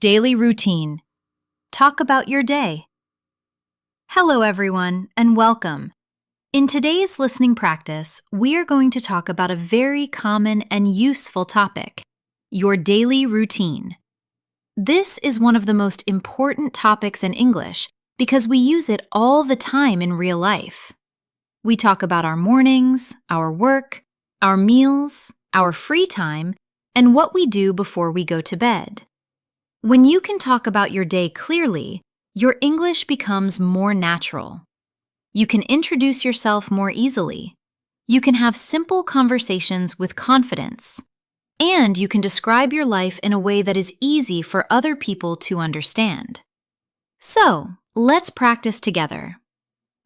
Daily routine. Talk about your day. Hello, everyone, and welcome. In today's listening practice, we are going to talk about a very common and useful topic: your daily routine. This is one of the most important topics in English because we use it all the time in real life. We talk about our mornings, our work, our meals, our free time, and what we do before we go to bed. When you can talk about your day clearly, your English becomes more natural. You can introduce yourself more easily. You can have simple conversations with confidence. And you can describe your life in a way that is easy for other people to understand. So, let's practice together.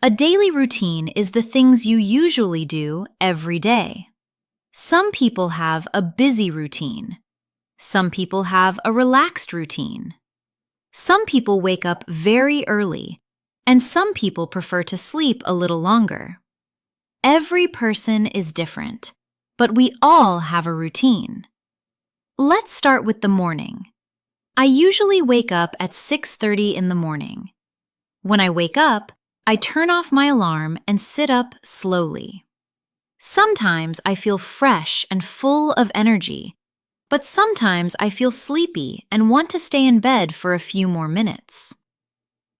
A daily routine is the things you usually do every day. Some people have a busy routine. Some people have a relaxed routine. Some people wake up very early, and some people prefer to sleep a little longer. Every person is different, but we all have a routine. Let's start with the morning. I usually wake up at 6:30 in the morning. When I wake up, I turn off my alarm and sit up slowly. Sometimes I feel fresh and full of energy, but sometimes I feel sleepy and want to stay in bed for a few more minutes.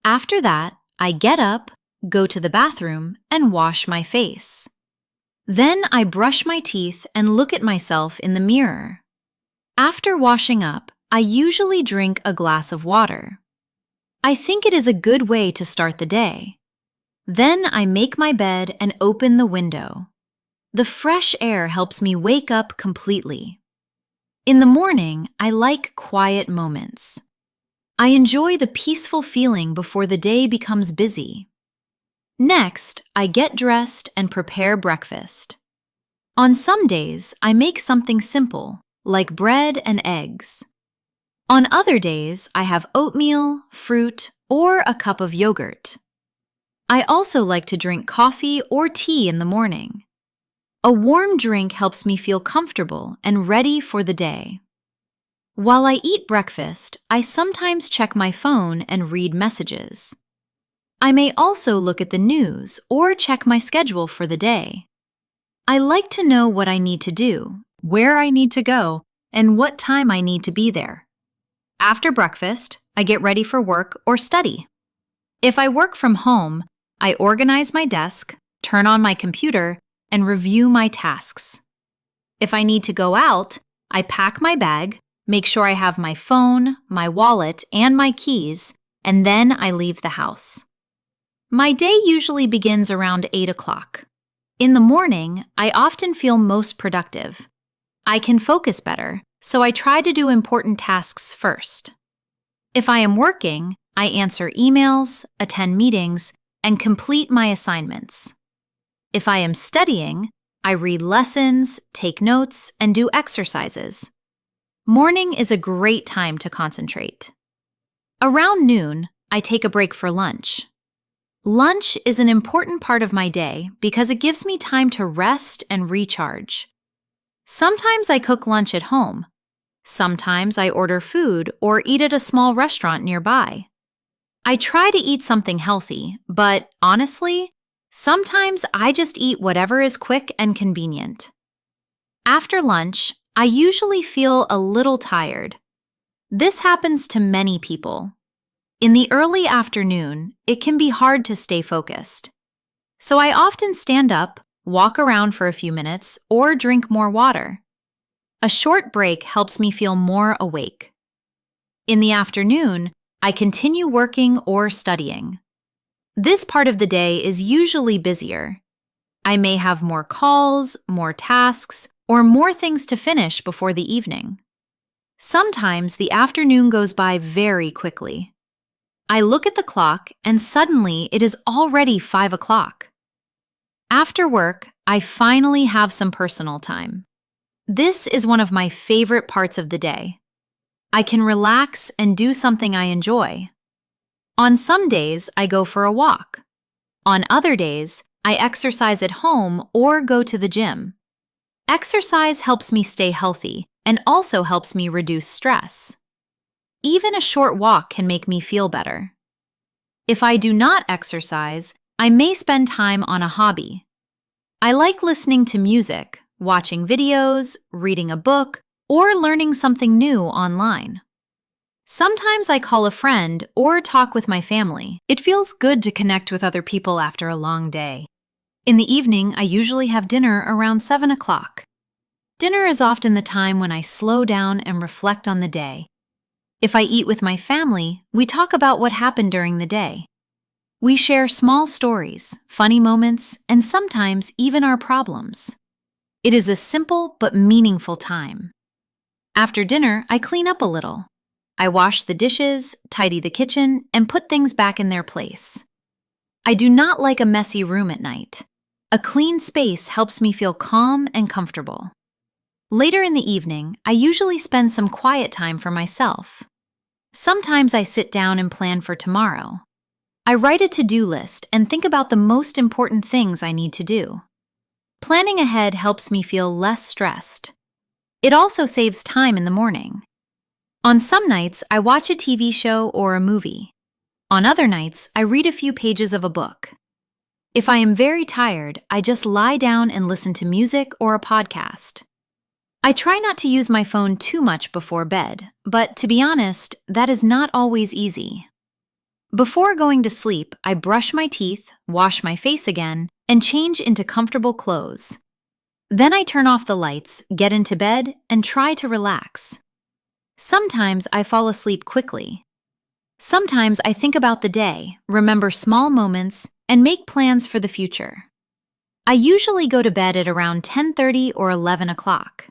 After that, I get up, go to the bathroom, and wash my face. Then I brush my teeth and look at myself in the mirror. After washing up, I usually drink a glass of water. I think it is a good way to start the day. Then I make my bed and open the window. The fresh air helps me wake up completely. In the morning, I like quiet moments. I enjoy the peaceful feeling before the day becomes busy. Next, I get dressed and prepare breakfast. On some days, I make something simple, like bread and eggs. On other days, I have oatmeal, fruit, or a cup of yogurt. I also like to drink coffee or tea in the morning. A warm drink helps me feel comfortable and ready for the day. While I eat breakfast, I sometimes check my phone and read messages. I may also look at the news or check my schedule for the day. I like to know what I need to do, where I need to go, and what time I need to be there. After breakfast, I get ready for work or study. If I work from home, I organize my desk, turn on my computer, and review my tasks. If I need to go out, I pack my bag, make sure I have my phone, my wallet, and my keys, and then I leave the house. My day usually begins around 8 o'clock. In the morning, I often feel most productive. I can focus better, so I try to do important tasks first. If I am working, I answer emails, attend meetings, and complete my assignments. If I am studying, I read lessons, take notes, and do exercises. Morning is a great time to concentrate. Around noon, I take a break for lunch. Lunch is an important part of my day because it gives me time to rest and recharge. Sometimes I cook lunch at home. Sometimes I order food or eat at a small restaurant nearby. I try to eat something healthy, but honestly, sometimes I just eat whatever is quick and convenient. After lunch, I usually feel a little tired. This happens to many people. In the early afternoon, it can be hard to stay focused. So I often stand up, walk around for a few minutes, or drink more water. A short break helps me feel more awake. In the afternoon, I continue working or studying. This part of the day is usually busier. I may have more calls, more tasks, or more things to finish before the evening. Sometimes the afternoon goes by very quickly. I look at the clock and suddenly it is already 5 o'clock. After work, I finally have some personal time. This is one of my favorite parts of the day. I can relax and do something I enjoy. On some days, I go for a walk. On other days, I exercise at home or go to the gym. Exercise helps me stay healthy and also helps me reduce stress. Even a short walk can make me feel better. If I do not exercise, I may spend time on a hobby. I like listening to music, watching videos, reading a book, or learning something new online. Sometimes I call a friend or talk with my family. It feels good to connect with other people after a long day. In the evening, I usually have dinner around 7 o'clock. Dinner is often the time when I slow down and reflect on the day. If I eat with my family, we talk about what happened during the day. We share small stories, funny moments, and sometimes even our problems. It is a simple but meaningful time. After dinner, I clean up a little. I wash the dishes, tidy the kitchen, and put things back in their place. I do not like a messy room at night. A clean space helps me feel calm and comfortable. Later in the evening, I usually spend some quiet time for myself. Sometimes I sit down and plan for tomorrow. I write a to-do list and think about the most important things I need to do. Planning ahead helps me feel less stressed. It also saves time in the morning. On some nights, I watch a TV show or a movie. On other nights, I read a few pages of a book. If I am very tired, I just lie down and listen to music or a podcast. I try not to use my phone too much before bed, but to be honest, that is not always easy. Before going to sleep, I brush my teeth, wash my face again, and change into comfortable clothes. Then I turn off the lights, get into bed, and try to relax. Sometimes I fall asleep quickly. Sometimes I think about the day, remember small moments, and make plans for the future. I usually go to bed at around 10:30 or 11 o'clock.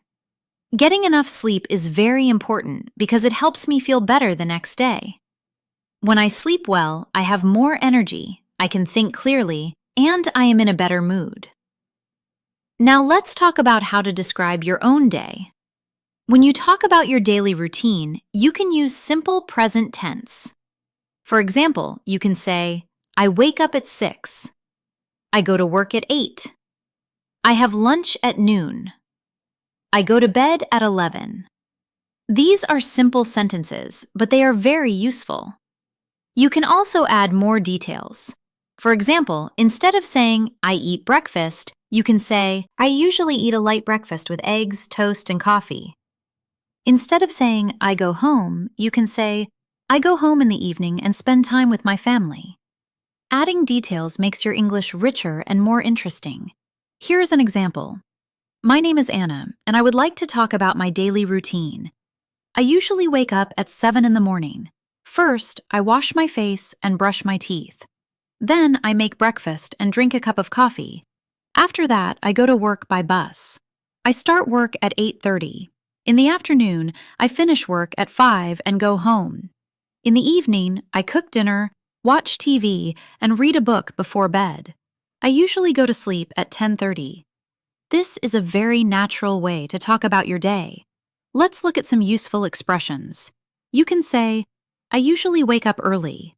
Getting enough sleep is very important because it helps me feel better the next day. When I sleep well, I have more energy, I can think clearly, and I am in a better mood. Now let's talk about how to describe your own day. When you talk about your daily routine, you can use simple present tense. For example, you can say, I wake up at 6. I go to work at 8. I have lunch at noon. I go to bed at 11. These are simple sentences, but they are very useful. You can also add more details. For example, instead of saying, I eat breakfast, you can say, I usually eat a light breakfast with eggs, toast, and coffee. Instead of saying, I go home, you can say, I go home in the evening and spend time with my family. Adding details makes your English richer and more interesting. Here is an example. My name is Anna, and I would like to talk about my daily routine. I usually wake up at 7 in the morning. First, I wash my face and brush my teeth. Then I make breakfast and drink a cup of coffee. After that, I go to work by bus. I start work at 8:30. In the afternoon, I finish work at 5 and go home. In the evening, I cook dinner, watch TV, and read a book before bed. I usually go to sleep at 10:30. This is a very natural way to talk about your day. Let's look at some useful expressions. You can say, I usually wake up early.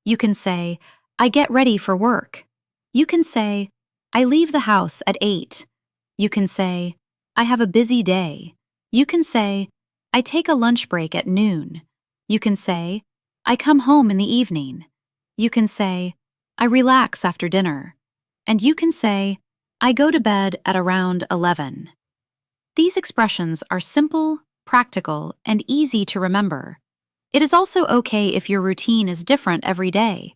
You can say, I get ready for work. You can say, I leave the house at 8. You can say, I have a busy day. You can say, I take a lunch break at noon. You can say, I come home in the evening. You can say, I relax after dinner. And you can say, I go to bed at around 11. These expressions are simple, practical, and easy to remember. It is also okay if your routine is different every day.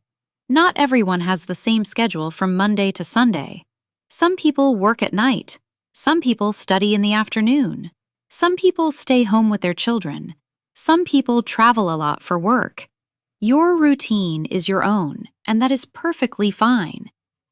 Not everyone has the same schedule from Monday to Sunday. Some people work at night. Some people study in the afternoon. Some people stay home with their children. Some people travel a lot for work. Your routine is your own, and that is perfectly fine.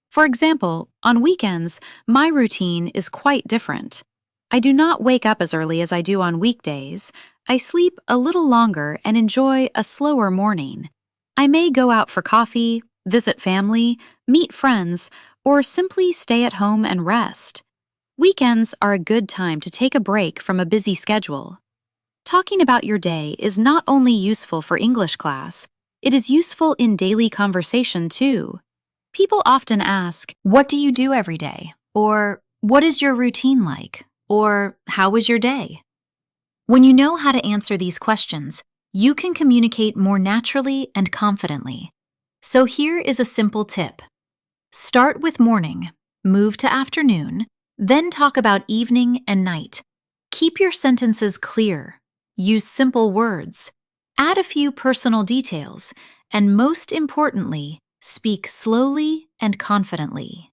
For example, on weekends, my routine is quite different. I do not wake up as early as I do on weekdays. I sleep a little longer and enjoy a slower morning. I may go out for coffee, visit family, meet friends, or simply stay at home and rest. Weekends are a good time to take a break from a busy schedule. Talking about your day is not only useful for English class, it is useful in daily conversation too. People often ask, what do you do every day? Or, what is your routine like? Or, how was your day? When you know how to answer these questions, you can communicate more naturally and confidently. So here is a simple tip. Start with morning, move to afternoon, then talk about evening and night. Keep your sentences clear, use simple words, add a few personal details, and most importantly, speak slowly and confidently.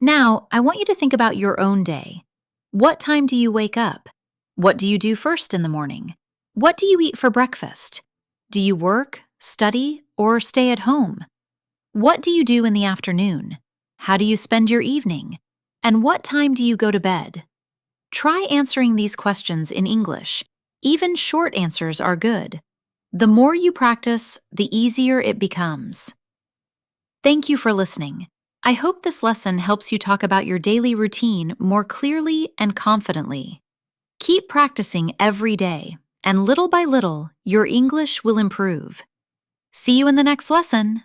Now, I want you to think about your own day. What time do you wake up? What do you do first in the morning? What do you eat for breakfast? Do you work, study, or stay at home? What do you do in the afternoon? How do you spend your evening? And what time do you go to bed? Try answering these questions in English. Even short answers are good. The more you practice, the easier it becomes. Thank you for listening. I hope this lesson helps you talk about your daily routine more clearly and confidently. Keep practicing every day, and little by little, your English will improve. See you in the next lesson.